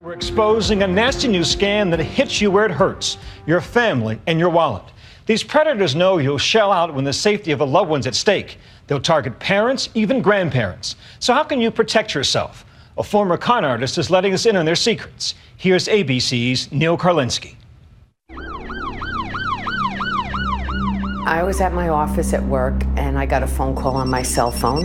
We're exposing a nasty new scam that hits you where it hurts, your family and your wallet. These predators know you'll shell out when the safety of a loved one's at stake. They'll target parents, even grandparents. So how can you protect yourself? A former con artist is letting us in on their secrets. Here's ABC's Neil Karlinsky. I was at my office at work and I got a phone call on my cell phone.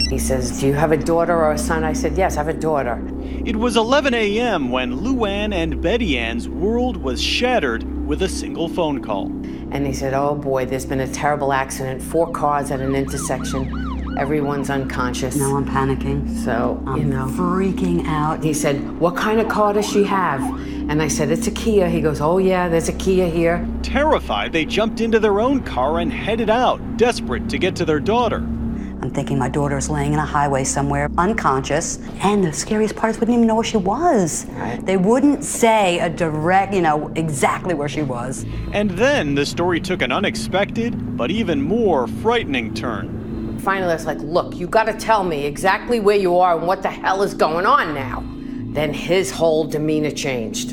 He says, "Do you have a daughter or a son?" I said, "Yes, I have a daughter." It was 11 a.m. when Luann and Betty Ann's world was shattered with a single phone call. And he said, "Oh boy, there's been a terrible accident, 4 cars at an intersection. Everyone's unconscious." Now I'm panicking. So, I'm freaking out. He said, "What kind of car does she have?" And I said, "It's a Kia." He goes, "Oh yeah, there's a Kia here." Terrified, they jumped into their own car and headed out, desperate to get to their daughter. I'm thinking my daughter's laying in a highway somewhere, unconscious. And the scariest part is we didn't even know where she was. Right. They wouldn't say a direct, exactly where she was. And then the story took an unexpected, but even more frightening turn. Finally, I was like, "Look, you gotta tell me exactly where you are and what the hell is going on now." Then his whole demeanor changed.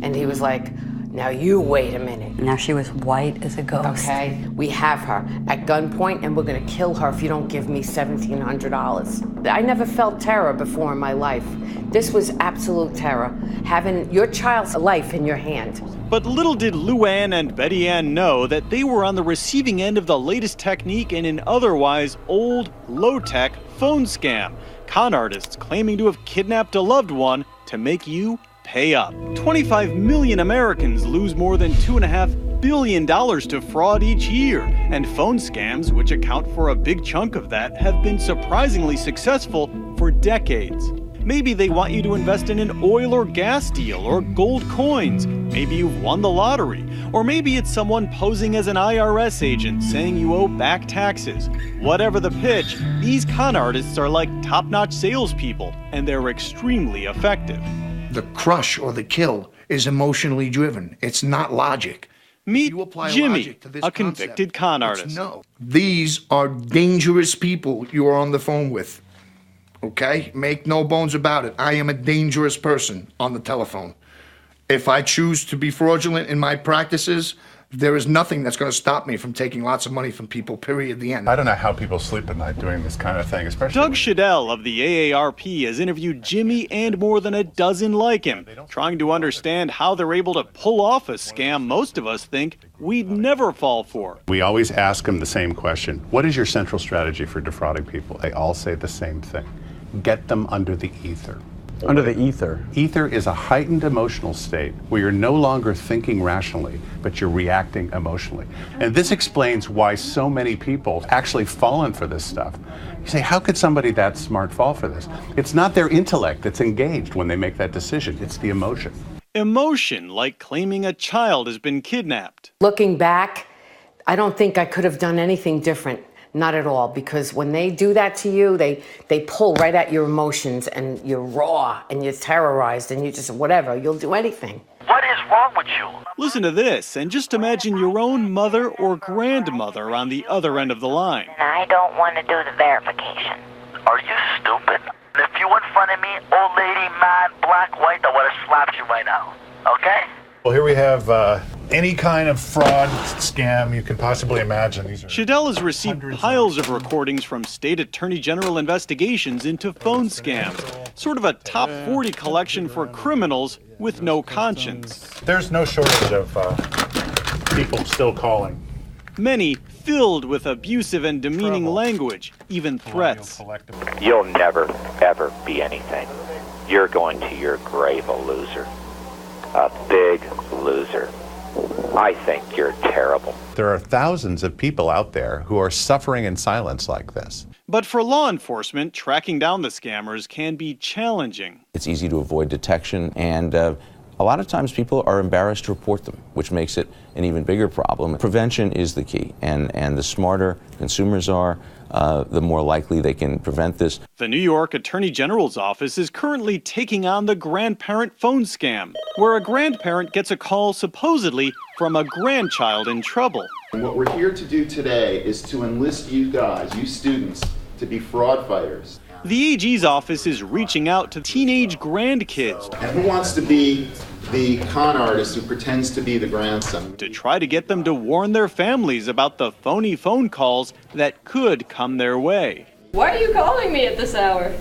And he was like, "Now you wait a minute." Now she was white as a ghost. Okay, we have her at gunpoint and we're gonna kill her if you don't give me $1,700. I never felt terror before in my life. This was absolute terror, having your child's life in your hand. But little did Luann and Betty Ann know that they were on the receiving end of the latest technique in an otherwise old, low-tech phone scam. Con artists claiming to have kidnapped a loved one to make you pay up. 25 million Americans lose more than $2.5 billion to fraud each year. And phone scams, which account for a big chunk of that, have been surprisingly successful for decades. Maybe they want you to invest in an oil or gas deal or gold coins. Maybe you've won the lottery. Or maybe it's someone posing as an IRS agent saying you owe back taxes. Whatever the pitch, these con artists are like top-notch salespeople, and they're extremely effective. The crush or the kill is emotionally driven. It's not logic. Meet You apply Jimmy, logic to this a convicted concept. con It's artist. no. These are dangerous people you are on the phone with. Okay? Make no bones about it. I am a dangerous person on the telephone. If I choose to be fraudulent in my practices, there is nothing that's going to stop me from taking lots of money from people, period, the end. I don't know how people sleep at night doing this kind of thing, especially... Doug Shadell of the AARP has interviewed Jimmy and more than a dozen like him, trying to understand how they're able to pull off a scam most of us think we'd never fall for. We always ask them the same question. What is your central strategy for defrauding people? They all say the same thing. Get them under the ether. Under the ether? Ether is a heightened emotional state where you're no longer thinking rationally, but you're reacting emotionally. And this explains why so many people actually fallen for this stuff. You say, how could somebody that smart fall for this? It's not their intellect that's engaged when they make that decision. It's the emotion. Emotion, like claiming a child has been kidnapped. Looking back, I don't think I could have done anything different. Not at all, because when they do that to you, they pull right at your emotions and you're raw and you're terrorized and you just whatever, you'll do anything. What is wrong with you? Listen to this and just imagine your own mother or grandmother on the other end of the line. I don't want to do the verification. Are you stupid? If you in front of me, old lady, man, black, white, I would have slapped you right now. Okay? Well, here we have any kind of fraud scam you can possibly imagine. Shadell has received piles of recordings from state attorney general investigations into phone scams, sort of a top 40 collection for criminals with no conscience. There's no shortage of people still calling. Many filled with abusive and demeaning language, even threats. You'll never, ever be anything. You're going to your grave a loser. A big loser. I think you're terrible. There are thousands of people out there who are suffering in silence like this. But for law enforcement, tracking down the scammers can be challenging. It's easy to avoid detection, and a lot of times people are embarrassed to report them, which makes it an even bigger problem. Prevention is the key, and the smarter consumers are, the more likely they can prevent this. The New York Attorney General's office is currently taking on the grandparent phone scam, where a grandparent gets a call supposedly from a grandchild in trouble. And what we're here to do today is to enlist you guys, you students, to be fraud fighters. The AG's office is reaching out to teenage grandkids And who wants to be the con artist who pretends to be the grandson? to try to get them to warn their families about the phony phone calls that could come their way. Why are you calling me at this hour?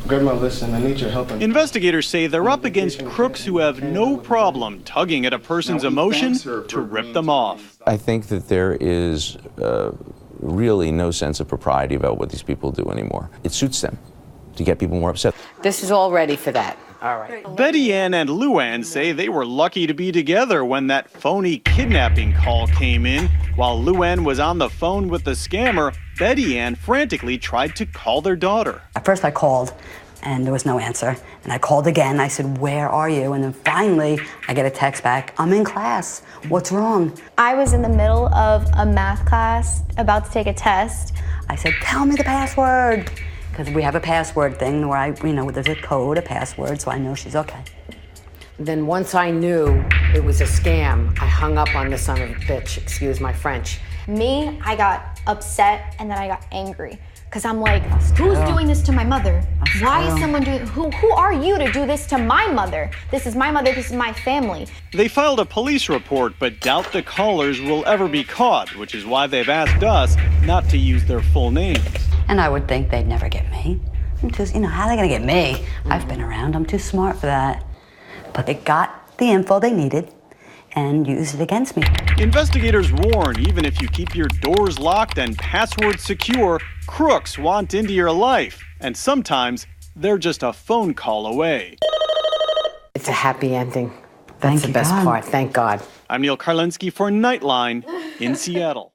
Grandma, listen, I need your help. Investigators say they're up against crooks who have no problem tugging at a person's emotion to rip them off. I think that there is really no sense of propriety about what these people do anymore. It suits them to get people more upset. This is all ready for that. All right. Betty Ann and Luann say they were lucky to be together when that phony kidnapping call came in. While Luann was on the phone with the scammer, Betty Ann frantically tried to call their daughter. At first I called and there was no answer. And I called again. I said, where are you? And then finally I get a text back. I'm in class. What's wrong? I was in the middle of a math class about to take a test. I said, tell me the password. Because we have a password thing where there's a code, a password, so I know she's okay. Then once I knew it was a scam, I hung up on the son of a bitch, excuse my French. Me, I got upset and then I got angry. Because I'm like, who's doing this to my mother? Why is someone doing, who are you to do this to my mother? This is my mother, this is my family. They filed a police report but doubt the callers will ever be caught, which is why they've asked us not to use their full names. And I would think they'd never get me. How are they gonna get me? I've been around, I'm too smart for that. But they got the info they needed and used it against me. Investigators warn, even if you keep your doors locked and passwords secure, crooks want into your life. And sometimes they're just a phone call away. It's a happy ending. That's the best part, thank God. I'm Neil Karlinski for Nightline in Seattle.